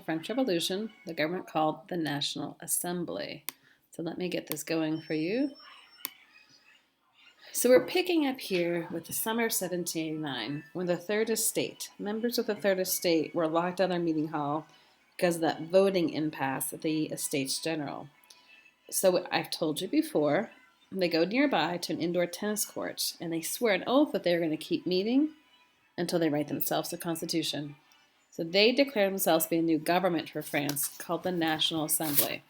French Revolution, the government called the National Assembly. So let me get this going for you. So we're picking up here with the summer of 1789, when the Third Estate, members of the Third Estate, were locked out of their meeting hall because of that voting impasse at the Estates General. So I've told you before, they go nearby to an indoor tennis court and they swear an oath that they're going to keep meeting until they write themselves a constitution. So they declare themselves to be a new government for France called the National Assembly.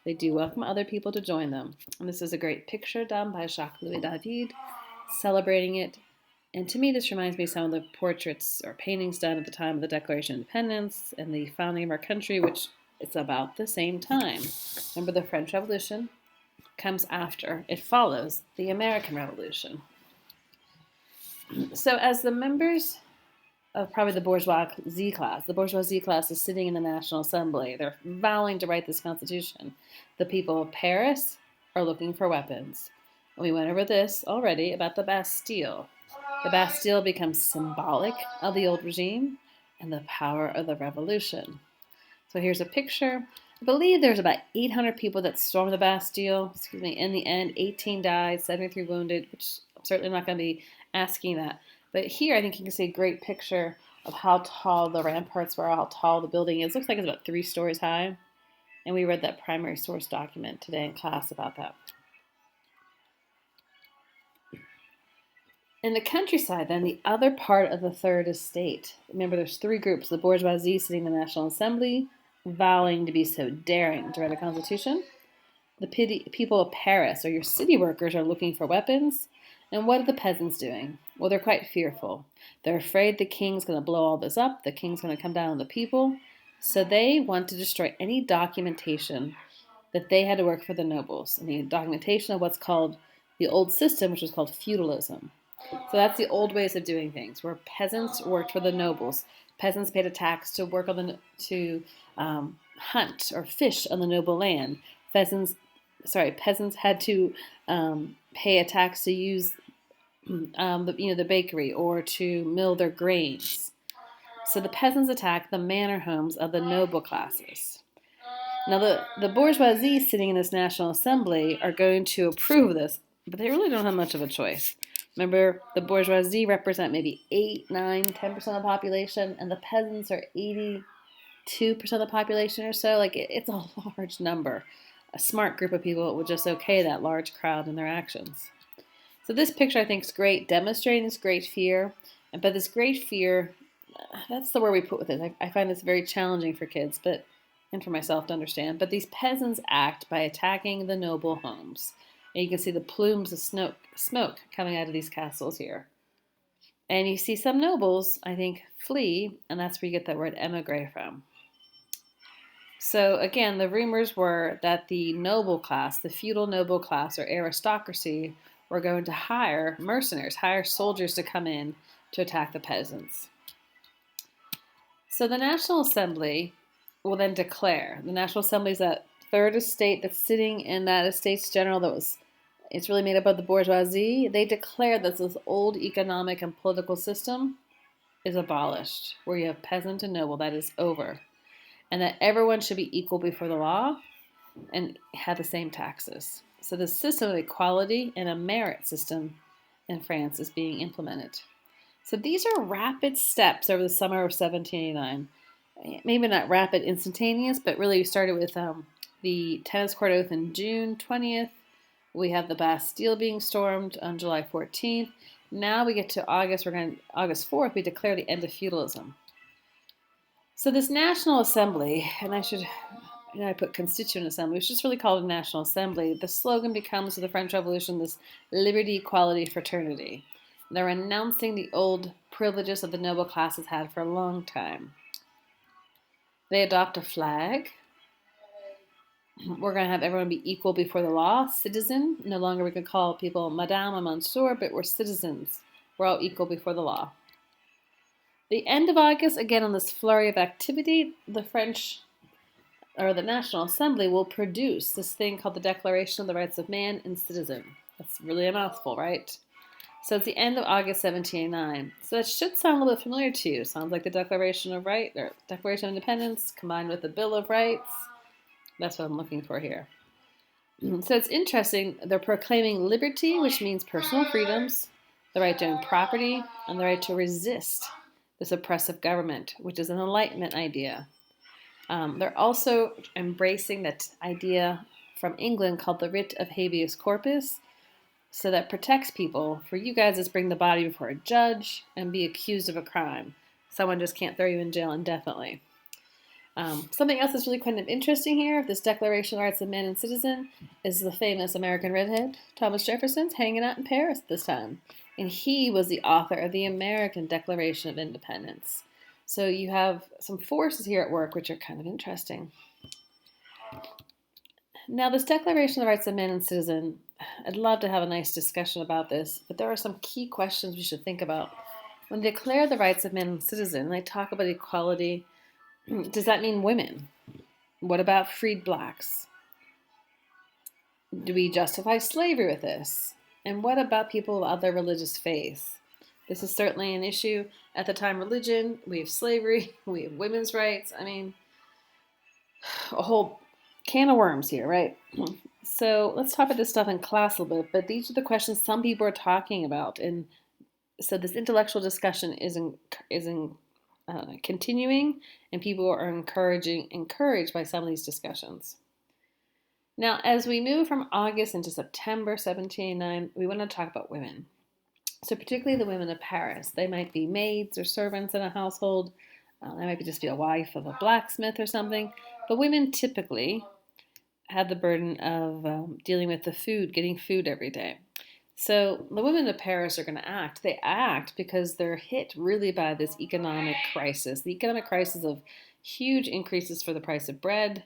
They do welcome other people to join them. And this is a great picture done by Jacques-Louis David celebrating it. And to me, this reminds me of some of the portraits or paintings done at the time of the Declaration of Independence and the founding of our country, which it's about the same time. Remember, the French Revolution comes after. It follows the American Revolution. So as the members of probably the bourgeoisie class is sitting in the National Assembly. They're vowing to write this constitution. The people of Paris are looking for weapons. We went over this already about the Bastille. The Bastille becomes symbolic of the old regime and the power of the revolution. So here's a picture. I believe there's about 800 people that stormed the Bastille. In the end, 18 died, 73 wounded, which I'm certainly not going to be asking that. But here I think you can see a great picture of how tall the ramparts were, how tall the building is. It looks like it's about 3 stories high. And we read that primary source document today in class about that. In the countryside, then, the other part of the Third Estate. Remember, there's 3 groups. The bourgeoisie sitting in the National Assembly, vowing to be so daring to write a constitution. The people of Paris, or your city workers, are looking for weapons. And what are the peasants doing? Well, they're quite fearful. They're afraid the king's going to blow all this up. The king's going to come down on the people. So they want to destroy any documentation that they had to work for the nobles. And the documentation of what's called the old system, which was called feudalism. So that's the old ways of doing things, where peasants worked for the nobles. Peasants paid a tax to work on hunt or fish on the noble land. Peasants had to pay a tax to use the bakery or to mill their grains. So the peasants attack the manor homes of the noble classes. Now the bourgeoisie sitting in this National Assembly are going to approve this, but they really don't have much of a choice. Remember, the bourgeoisie represent maybe 8, 9, 10% of the population, and the peasants are 82% of the population or so. It's a large number. A smart group of people would just okay that large crowd in their actions. So this picture I think is great, demonstrating this great fear. But this great fear, that's the word we put with it. I find this very challenging for kids, and for myself to understand. But these peasants act by attacking the noble homes. And you can see the plumes of smoke coming out of these castles here. And you see some nobles, I think, flee, and that's where you get that word émigré from. So again, the rumors were that the noble class, the feudal noble class or aristocracy, were going to hire mercenaries, hire soldiers to come in to attack the peasants. So the National Assembly will then declare. The National Assembly is that Third Estate that's sitting in that Estates General it's really made up of the bourgeoisie. They declare that this old economic and political system is abolished, where you have peasant and noble. That is over. And that everyone should be equal before the law and have the same taxes. So the system of equality and a merit system in France is being implemented. So these are rapid steps over the summer of 1789. Maybe not rapid, instantaneous, but really we started with the tennis court oath on June 20th. We have the Bastille being stormed on July 14th. Now we get to August. August 4th, we declare the end of feudalism. So this National Assembly, and I put Constituent Assembly, which is really called a National Assembly. The slogan becomes of the French Revolution this liberty, equality, fraternity. They're renouncing the old privileges that the noble classes had for a long time. They adopt a flag. We're going to have everyone be equal before the law, citizen. No longer we can call people Madame or Monsieur, but we're citizens. We're all equal before the law. The end of August, again on this flurry of activity, the National Assembly will produce this thing called the Declaration of the Rights of Man and Citizen. That's really a mouthful, right? So it's the end of August 1789. So that should sound a little bit familiar to you. Sounds like the Declaration of Rights or Declaration of Independence combined with the Bill of Rights. That's what I'm looking for here. So it's interesting. They're proclaiming liberty, which means personal freedoms, the right to own property, and the right to resist this oppressive government, which is an Enlightenment idea. They're also embracing that idea from England called the writ of habeas corpus, so that protects people. For you guys, is bring the body before a judge and be accused of a crime. Someone just can't throw you in jail indefinitely. Something else that's really kind of interesting here, this Declaration of Rights of Man and Citizen, is the famous American redhead, Thomas Jefferson's hanging out in Paris this time. And he was the author of the American Declaration of Independence. So you have some forces here at work which are kind of interesting. Now, this Declaration of the Rights of Man and Citizen, I'd love to have a nice discussion about this, but there are some key questions we should think about. When they declare the rights of man and citizen, they talk about equality. Does that mean women? What about freed blacks? Do we justify slavery with this? And what about people of other religious faiths? This is certainly an issue. At the time, religion, we have slavery, we have women's rights. I mean, a whole can of worms here, right? So let's talk about this stuff in class a little bit, but these are the questions some people are talking about. And so this intellectual discussion is continuing, and people are encouraged by some of these discussions. Now, as we move from August into September 1789, we want to talk about women. So particularly the women of Paris. They might be maids or servants in a household. They might just be a wife of a blacksmith or something. But women typically have the burden of dealing with the food, getting food every day. So the women of Paris are going to act. They act because they're hit really by this economic crisis. The economic crisis of huge increases for the price of bread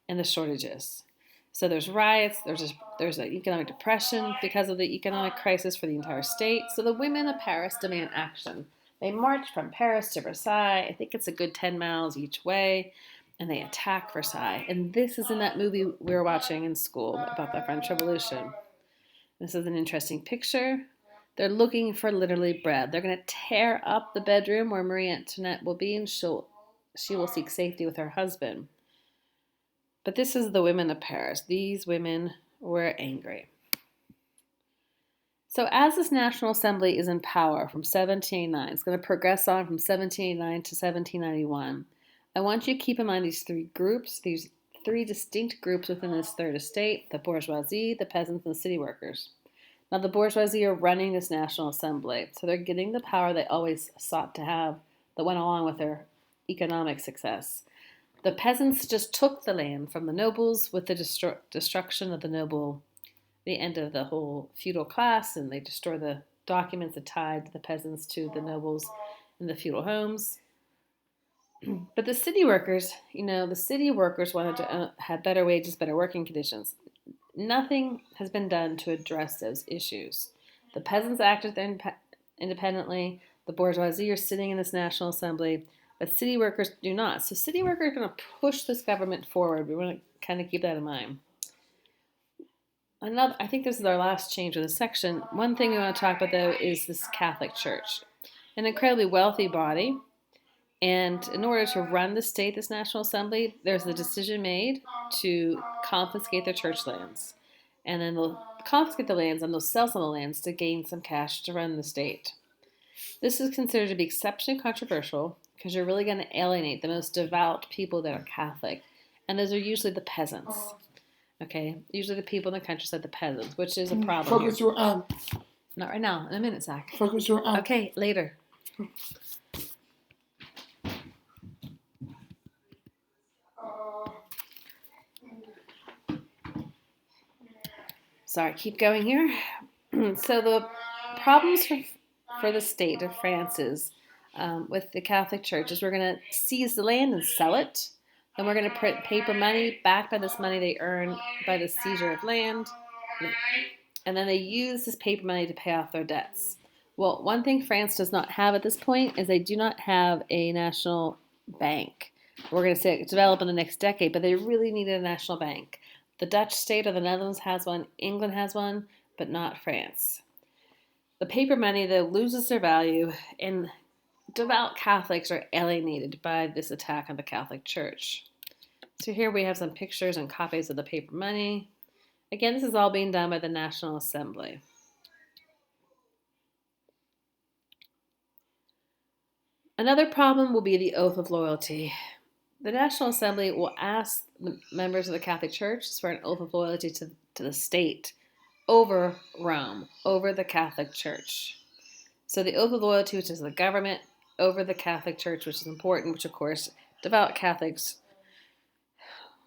and the shortages. So there's riots, there's an economic depression because of the economic crisis for the entire state. So the women of Paris demand action. They march from Paris to Versailles. I think it's a good 10 miles each way. And they attack Versailles. And this is in that movie we were watching in school about the French Revolution. This is an interesting picture. They're looking for literally bread. They're going to tear up the bedroom where Marie Antoinette will be, and she will seek safety with her husband. But this is the women of Paris. These women were angry. So as this National Assembly is in power from 1789, it's going to progress on from 1789 to 1791. I want you to keep in mind these three groups, these three distinct groups within this third estate: the bourgeoisie, the peasants, and the city workers. Now, the bourgeoisie are running this National Assembly, so they're getting the power they always sought to have that went along with their economic success. The peasants just took the land from the nobles with the destruction of the end of the whole feudal class, and they destroy the documents that tied the peasants to the nobles in the feudal homes. But the city workers, wanted to have better wages, better working conditions. Nothing has been done to address those issues. The peasants acted independently. The bourgeoisie are sitting in this National Assembly, but city workers do not. So city workers are going to push this government forward. We want to kind of keep that in mind. I think this is our last change of the section. One thing we want to talk about, though, is this Catholic Church, an incredibly wealthy body. And in order to run the state, this National Assembly, there's a decision made to confiscate their church lands. And then they'll confiscate the lands and they'll sell some of the lands to gain some cash to run the state. This is considered to be exceptionally controversial because you're really going to alienate the most devout people that are Catholic. And those are usually the peasants. Okay? Usually the people in the countryside, the peasants, which is a problem. Focus your Not right now. In a minute, Zach. Focus your Okay, later. Sorry, keep going here. So the problems for the state of France is with the Catholic Church is we're going to seize the land and sell it. Then we're going to print paper money backed by this money they earn by the seizure of land. And then they use this paper money to pay off their debts. Well, one thing France does not have at this point is they do not have a national bank. We're going to see it develop in the next decade, but they really need a national bank. The Dutch state or the Netherlands has one, England has one, but not France. The paper money, though, loses their value, and devout Catholics are alienated by this attack on the Catholic Church. So here we have some pictures and copies of the paper money. Again, this is all being done by the National Assembly. Another problem will be the oath of loyalty. The National Assembly will ask the members of the Catholic Church to swear an oath of loyalty to the state over Rome, over the Catholic Church. So the oath of loyalty, which is the government, over the Catholic Church, which is important, which of course devout Catholics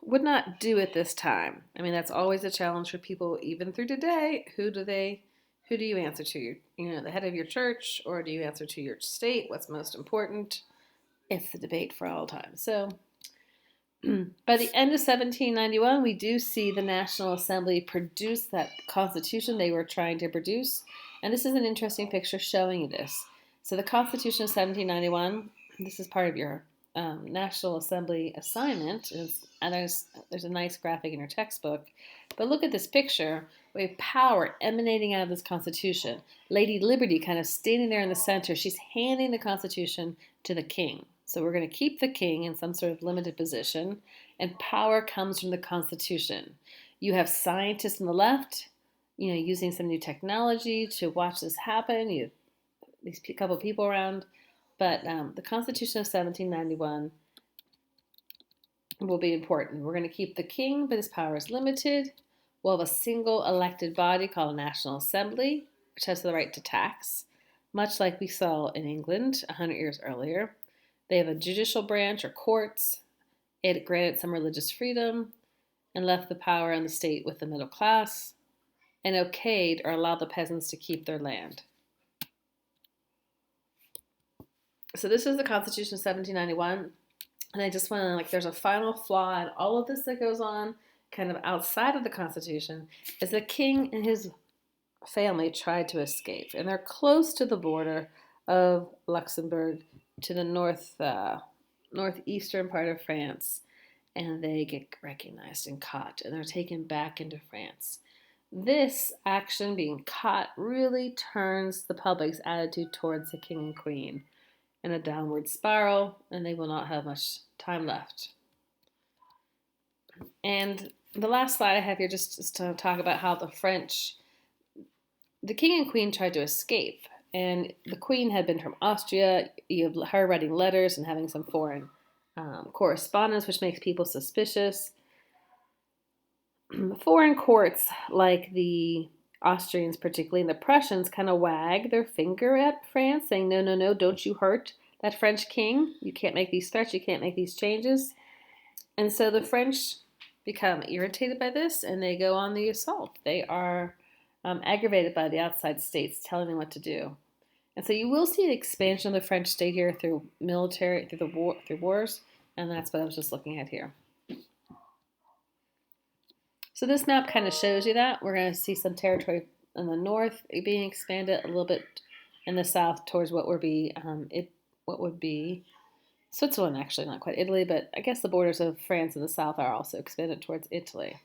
would not do at this time. I mean, that's always a challenge for people, even through today. Who do you answer to? The head of your church, or do you answer to your state? What's most important? It's the debate for all time. So by the end of 1791, we do see the National Assembly produce that constitution they were trying to produce. And this is an interesting picture showing you this. So the Constitution of 1791, this is part of your National Assembly assignment, and there's a nice graphic in your textbook. But look at this picture. We have power emanating out of this Constitution. Lady Liberty kind of standing there in the center. She's handing the Constitution to the king. So we're going to keep the king in some sort of limited position, and power comes from the Constitution. You have scientists on the left, using some new technology to watch this happen. You have these couple people around. But the Constitution of 1791 will be important. We're going to keep the king, but his power is limited. We'll have a single elected body called a National Assembly, which has the right to tax, much like we saw in England 100 years earlier. They have a judicial branch or courts. It granted some religious freedom and left the power in the state with the middle class, and okayed or allowed the peasants to keep their land. So this is the Constitution of 1791, and I just want to, there's a final flaw in all of this that goes on, kind of outside of the Constitution, is the king and his family tried to escape, and they're close to the border of Luxembourg, to the northeastern part of France, and they get recognized and caught, and they're taken back into France. This action, being caught, really turns the public's attitude towards the king and queen in a downward spiral, and they will not have much time left. And the last slide I have here just is to talk about how the king and queen tried to escape. And the queen had been from Austria. You have her writing letters and having some foreign correspondence, which makes people suspicious. Foreign courts, like the Austrians particularly, and the Prussians, kind of wag their finger at France, saying, no, no, no, don't you hurt that French king. You can't make these threats. You can't make these changes. And so the French become irritated by this, and they go on the assault. They are aggravated by the outside states telling them what to do. And so you will see the expansion of the French state here through military, through wars, and that's what I was just looking at here. So this map kind of shows you that. We're going to see some territory in the north being expanded, a little bit in the south towards what would be Switzerland, actually, not quite Italy, but I guess the borders of France in the south are also expanded towards Italy.